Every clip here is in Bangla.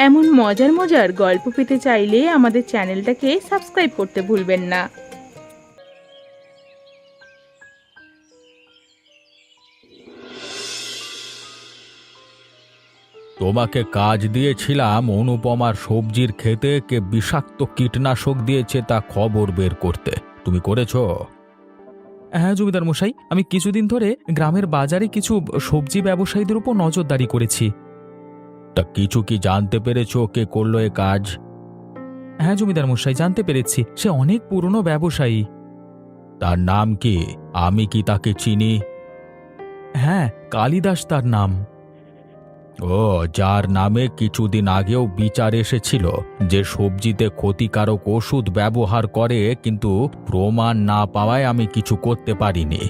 এমন মজার মজার গল্প পেতে চাইলে আমাদের চ্যানেলটাকে সাবস্ক্রাইব করতে ভুলবেন না। তোমাকে কাজ দিয়েছিলাম অনুপমার সবজির ক্ষেতে কে বিষাক্ত কীটনাশক দিয়েছে তা খবর বের করতে। তুমি করেছো? হ্যাঁ জমিদার মশাই, আমি কিছুদিন ধরে গ্রামের বাজারে কিছু সবজি ব্যবসায়ীদের উপর নজরদারি করেছি। তা কিছু কি জানতে পেরেছো কে করলো এ কাজ? হ্যাঁ জমিদার মশাই, জানতে পেরেছি সে অনেক পুরনো ব্যবসায়ী। তার নাম কি? আমি কি তাকে চিনি? হ্যাঁ, কালিদাস তার নাম। ও, যার নামে কিছুদিন আগেও বিচার এসেছিল যে সবজিতে ক্ষতিকারক ওষুধ ব্যবহার করে, কিন্তু প্রমাণ না পাওয়ায় আমি কিছু করতে পারিনি।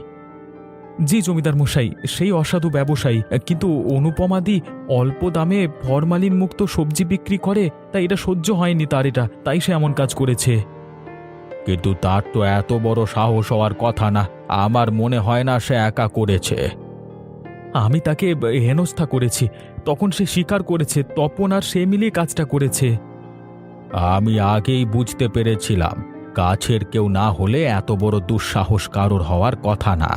জি জমিদার মশাই, সেই অসাধু ব্যবসায়ী, কিন্তু অনুপমাদি অল্প দামে ফরমালিন মুক্ত সবজি বিক্রি করে, তাই এটা সহ্য হয়নি তার, তাই সে এমন কাজ করেছে। কিন্তু তার তো এত বড় সাহস হওয়ার কথা না। আমার মনে হয় না সে একা করেছে। আমি তাকে হেনস্থা করেছি, তখন সে স্বীকার করেছে তপন আর সে মিলিয়ে কাজটা করেছে। আমি আগেই বুঝতে পেরেছিলাম কাছের কেউ না হলে এত বড় দুঃসাহস কারোর হওয়ার কথা না।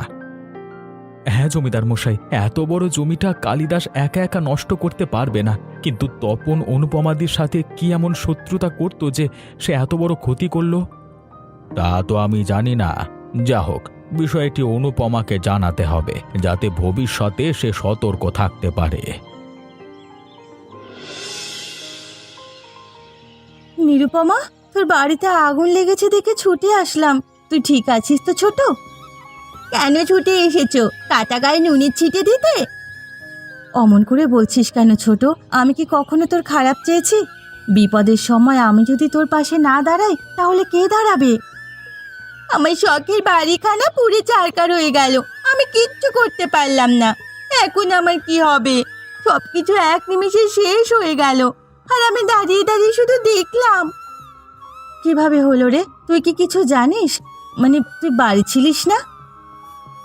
হ্যাঁ জমিদার মশাই, এত বড় জমিটা কালিদাস একা একা নষ্ট করতে পারবে না, কিন্তু তপন অনুপমাদির সাথে কি এমন শত্রুতা করত যে সে এত বড় ক্ষতি করল? তা তো আমি জানি না। যা হোক, বিষয়টি অনুপমাকে জানাতে হবে যাতে ভবিষ্যতে সে সতর্ক থাকতে পারে। নিরুপমা, তোর বাড়িতে আগুন লেগেছে দেখে ছুটে আসলাম। তুই ঠিক আছিস তো ছোট? কেন ছুটে এসেছো? কাটা গায়ে নুনের ছিটে দিতে? অমন করে বলছিস কেন ছোট? আমি কি কখনো তোর খারাপ চেয়েছি? বিপদের সময় আমি যদি তোর পাশে না দাঁড়াই তাহলে কে দাঁড়াবে? আমার শখের বাড়িখানা পুড়ে ছারখার হয়ে গেল, আমি কিচ্ছু করতে পারলাম না। এখন আমার কি হবে? সবকিছু এক নিমিষে শেষ হয়ে গেল, আর আমি দাঁড়িয়ে দাঁড়িয়ে শুধু দেখলাম। কিভাবে হলো রে? তুই কি কিছু জানিস? মানে তুই বাড়ি ছিলিস না?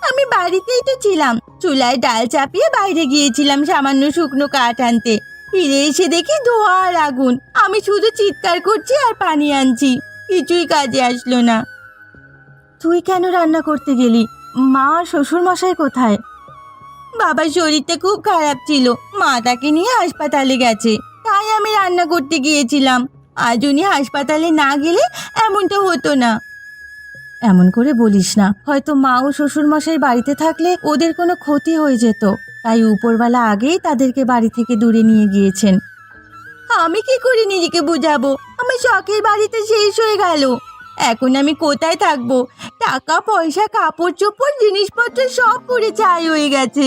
আমি বাড়িতেই তো ছিলাম, চুলায় ডাল চাপিয়ে বাইরে গিয়েছিলাম সামান্য শুকনো কাঠ আনতে। ফিরে এসে দেখি ধোঁয়া আর আগুন। আমি শুধু চিৎকার করছি আর পানি আনছি, কিছুই কাজে আসলো না। তুই কেন রান্না করতে গেলি? মা আর শ্বশুর মশাই কোথায়? বাবার শরীরটা খুব খারাপ ছিল, মা তাকে নিয়ে হাসপাতালে গেছে, তাই আমি রান্না করতে গিয়েছিলাম। আজ উনি হাসপাতালে না গেলে এমনটা হতো না। এমন করে বলিস না, হয়তো মা ও শ্বশুর মশাই বাড়িতে থাকলে ওদের কোনো ক্ষতি হয়ে যেত, তাই উপরওয়ালা আগেই তাদেরকে বাড়ি থেকে দূরে নিয়ে গিয়েছেন। আমি কি করে নিজেকে বুঝাবো? আমার শখের বাড়িতে শেষ হয়ে গেল। এখন আমি কোথায় থাকবো? টাকা পয়সা, কাপড় চোপড়, জিনিসপত্র সব পুড়ে ছাই হয়ে গেছে।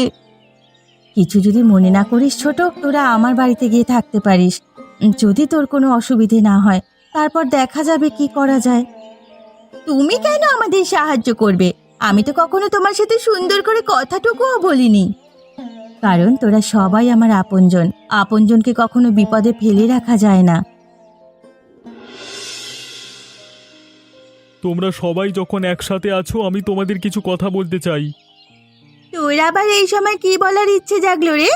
কিছু যদি মনে না করিস ছোট, তোরা আমার বাড়িতে গিয়ে থাকতে পারিস। যদি তোর কোনো অসুবিধে না হয়, তারপর দেখা যাবে কি করা যায়। তুমি কেন আমাদের সাহায্য করবে? আমি তো কখনো তোমার সাথে সুন্দর করে কথাটুকুও বলিনি। কারণ তোরা সবাই আমার আপনজন, আপনজনকে কখনো বিপদে ফেলে রাখা যায় না। তোমরা সবাই যখন একসাথে আছো, আমি তোমাদের কিছু কথা বলতে চাই। তোর আবার এই সময় কি বলার ইচ্ছে জাগলো রে?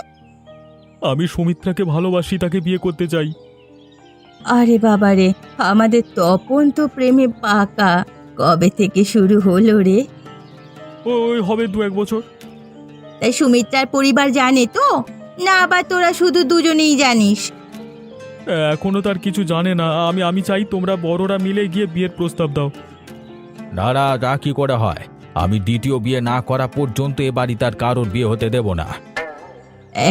আমি সুমিত্রাকে ভালোবাসি, তাকে বিয়ে করতে চাই। আরে বাবা রে, আমাদের তপন তো প্রেমে পাকা। কবে থেকে শুরু হলো রে? ওই হবে 2-1 বছর। তাই সুমিত্রার পরিবার জানে তো, না আবার তোরা শুধু দুজনেই জানিস? এখনো তার কিছু জানে না। আমি চাই তোমরা বড়রা মিলে গিয়ে বিয়ের প্রস্তাব দাও। দাঁড়া, যা কি করে হয়? আমি দ্বিতীয় বিয়ে না করা পর্যন্ত এ বাড়ি তার কারোর বিয়ে হতে দেব না।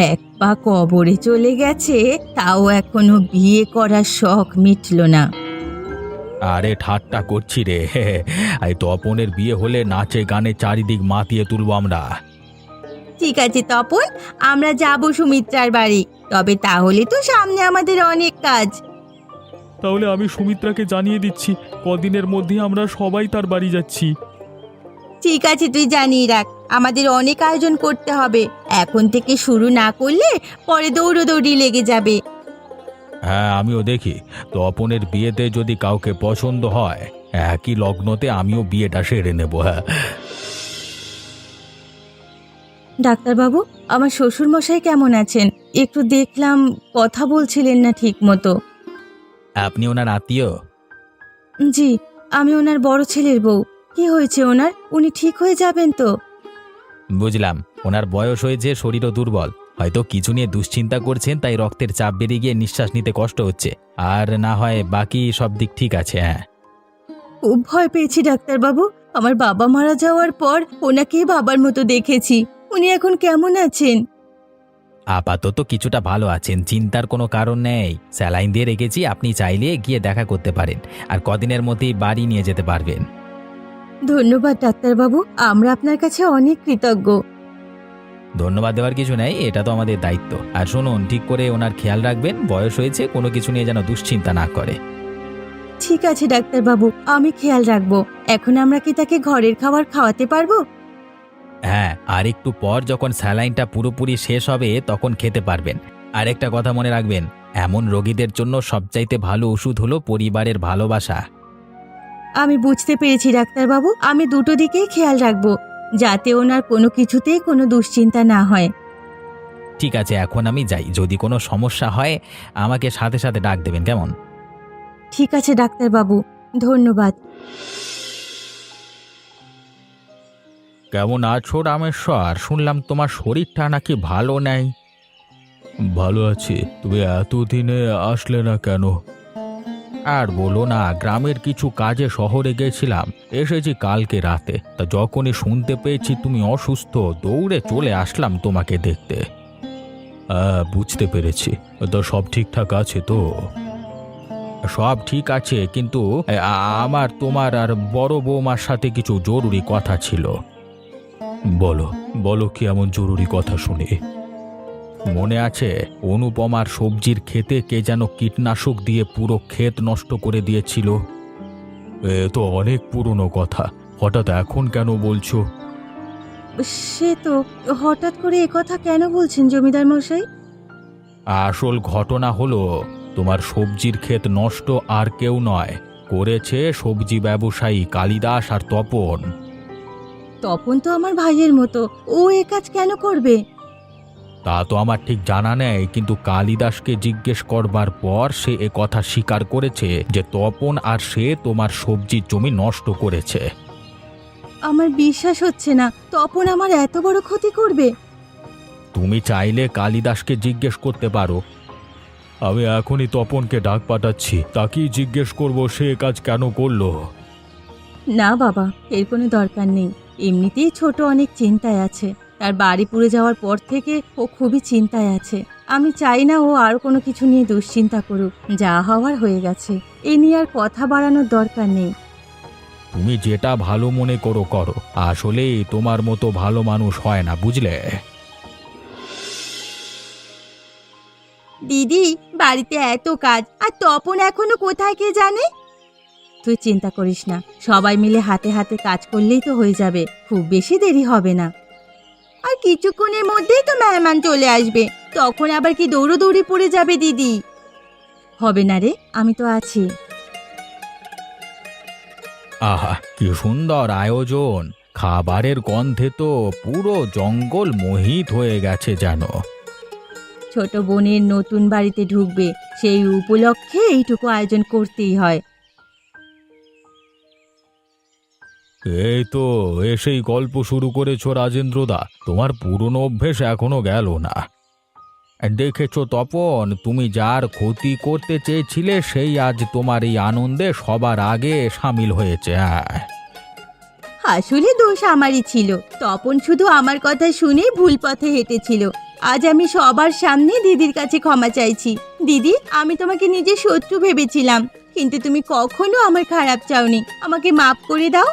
এক পা কবরে চলে গেছে, তাও এখনো বিয়ে করার শখ মিটল না। আরে ঠাট্টা করছি রে। এই তপনের বিয়ে হলে নাচে গানে চারিদিক মাতিয়ে তুলব আমরা। ঠিক আছে তপন, আমরা যাব সুমিত্রার বাড়ি, তবে তাহলে তো সামনে আমাদের অনেক কাজ। তাহলে আমি সুমিত্রাকে জানিয়ে দিচ্ছি, কদিনের মধ্যে আমরা সবাই তার বাড়ি যাচ্ছি। ঠিক আছে, তুই জানিয়ে রাখ, আমাদের অনেক আয়োজন করতে হবে। এখন থেকে শুরু না করলে পরে দৌড়োদৌড়ি লেগে যাবে। হ্যাঁ, আমিও দেখি তপনের বিয়েতে যদি কাউকে পছন্দ হয়, একই লগ্নতে আমিও বিয়েটা সেরে নেব। হ্যাঁ। ডাক্তারবাবু, আমার শ্বশুর মশাই কেমন আছেন? একটু দেখলাম কথা বলছিলেন না ঠিক মতো। আপনি ওনার আত্মীয়? জি, আমি ওনার বড় ছেলের বউ। কি হয়েছে ওনার? উনি ঠিক হয়ে যাবেন তো? বুঝলাম, ওনার বয়স হয়েছে, শরীরও দুর্বল, হয়তো কিছু নিয়ে দুশ্চিন্তা করছেন, তাই রক্তের চাপ বেড়ে গিয়ে নিঃশ্বাস নিতে কষ্ট হচ্ছে। আর না হয় বাকি সব দিক ঠিক আছে। হ্যাঁ, খুব ভয় পেয়েছি ডাক্তারবাবু। আমার বাবা মারা যাওয়ার পর ওনাকে বাবার মতো দেখেছি। উনি এখন কেমন আছেন? আপাতত কিছুটা ভালো আছেন, চিন্তার কোনো কারণ নেই। স্যালাইন দিয়ে রেখেছি, আপনি চাইলে গিয়ে দেখা করতে পারেন, আর কদিনের মধ্যেই বাড়ি নিয়ে যেতে পারবেন। ধন্যবাদ ডাক্তারবাবু, আমরা আপনার কাছে অনেক কৃতজ্ঞ। ধন্যবাদ দেওয়ার কিছু নেই, এটা তো আমাদের দায়িত্ব। আর শুনুন, ঠিক করে ওনার খেয়াল রাখবেন, বয়স হয়েছে, কোনো কিছু নিয়ে যেন দুশ্চিন্তা না করে। ঠিক আছে ডাক্তারবাবু, আমি খেয়াল রাখবো। এখন আমরা কি তাকে ঘরের খাবার খাওয়াতে পারবো? হ্যাঁ, আর একটু পর যখন স্যালাইনটা পুরোপুরি শেষ হবে তখন খেতে পারবেন। আর একটা কথা মনে রাখবেন, এমন রোগীদের জন্য সবচাইতে ভালো ওষুধ হলো পরিবারের ভালোবাসা। আমি বুঝতে পেরেছি ডাক্তারবাবু, আমি দুটো দিকেই খেয়াল রাখবো, যাতে ওনার কোনো কিছুতেই কোনো দুশ্চিন্তা না হয়। ঠিক আছে, এখন আমি যাই। যদি কোনো সমস্যা হয় আমাকে সাথে সাথে ডাক দেবেন, কেমন? ঠিক আছে ডাক্তারবাবু, ধন্যবাদ। কেমন আছো রামেশ্বর? শুনলাম তোমার শরীরটা নাকি ভালো নেই। ভালো আছি। তুমি এতদিনে আসলে না কেন? আর বলো না, গ্রামের কিছু কাজে শহরে গেছিলাম, এসেছি কালকে রাতে। তা যখনই শুনতে পেয়েছি তুমি অসুস্থ, দৌড়ে চলে আসলাম তোমাকে দেখতে। হ্যাঁ, বুঝতে পেরেছি। তো সব ঠিকঠাক আছে তো? সব ঠিক আছে, কিন্তু আমার তোমার আর বড় বৌমার সাথে কিছু জরুরি কথা ছিল। বলো বলো, কি এমন জরুরি কথা শুনি? মনে আছে, অনুপমার সবজির ক্ষেতে কে যেন কীটনাশক দিয়ে পুরো ক্ষেত নষ্ট করে দিয়েছিল? এ তো অনেক পুরনো কথা, হঠাৎ এখন কেন বলছো? সে তো, হঠাৎ করে একথা কেন বলছেন জমিদার মশাই? আসল ঘটনা হলো, তোমার সবজির ক্ষেত নষ্ট আর কেউ নয়, করেছে সবজি ব্যবসায়ী কালিদাস আর তপন। তপন তো আমার ভাইয়ের মতো, ও এ কাজ কেন করবে? তা তো আমার ঠিক জানা নেই, কিন্তু কালিদাসকে জিজ্ঞেস করবার পর সে কথা স্বীকার করেছে যে তপন আর সে তোমার সবজির জমি নষ্ট করেছে। আমার বিশ্বাস হচ্ছে না, তপন আমার এত বড় ক্ষতি করবে। তুমি চাইলে কালিদাসকে জিজ্ঞেস করতে পারো। আমি এখনই তপনকে ডাক পাঠাচ্ছি, তাকেই জিজ্ঞেস করব সে এ কাজ কেন করলো। না বাবা, এর কোনো দরকার নেই। এমনিতেই ছোট অনেক চিন্তায় আছে। তার বাড়ি পুড়ে যাওয়ার পর থেকে ও খুবই চিন্তায় আছে। আমি চাই না ও আর কোনো কিছু নিয়ে দুশ্চিন্তা করুক। যা হওয়ার হয়ে গেছে, এ নিয়ে আর কথা বাড়ানোর দরকার নেই। তুমি যেটা ভালো মনে করো করো, আসলে তোমার মতো ভালো মানুষ হয় না, বুঝলে? দিদি, বাড়িতে এত কাজ, আর তপন এখনো কোথায় কে জানে? তুই চিন্তা করিস না, সবাই মিলে হাতে হাতে কাজ করলেই তো হয়ে যাবে। খুব বেশি দেরি হবে না। আর কিছুক্ষণের মধ্যেই তো মেহমান চলে আসবে, তখন আবার কি দৌড়োদৌড়ি পড়ে যাবে দিদি? হবে না রে, আমি তো আছি। আহা, কি সুন্দর আয়োজন! খাবারের গন্ধে তো পুরো জঙ্গল মোহিত হয়ে গেছে যেন। ছোট বোনের নতুন বাড়িতে ঢুকবে, সেই উপলক্ষে এইটুকু আয়োজন করতেই হয়। এই তো এসেই গল্প শুরু করেছো রাজেন্দ্রদা, তোমার পুরনো অভ্যেস এখনো গেল না। দেখেছো তপন, তুমি যার ক্ষতি করতে চেয়েছিলে সেই আজ তোমার এই আনন্দে সবার আগে সামিল হয়েছে। হ্যাঁ, আসলে দোষ আমারই ছিল। তপন শুধু আমার কথা শুনে ভুল পথে হেঁটেছিল। আজ আমি সবার সামনে দিদির কাছে ক্ষমা চাইছি। দিদি, আমি তোমাকে নিজের শত্রু ভেবেছিলাম, কিন্তু তুমি কখনো আমার খারাপ চাওনি। আমাকে মাফ করে দাও।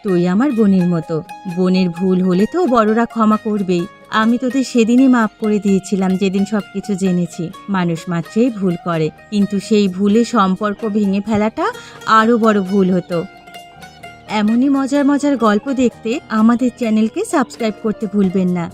তুই আমার বোনের মতো, বোনের ভুল হলে তো বড়রা ক্ষমা করবেই। আমি তোদের সেদিনই মাফ করে দিয়েছিলাম, যেদিন সবকিছু জেনেছি। মানুষ মাত্রই ভুল করে, কিন্তু সেই ভুলে সম্পর্ক ভেঙে ফেলাটা আরও বড় ভুল হতো। এমনই মজার মজার গল্প দেখতে আমাদের চ্যানেলকে সাবস্ক্রাইব করতে ভুলবেন না।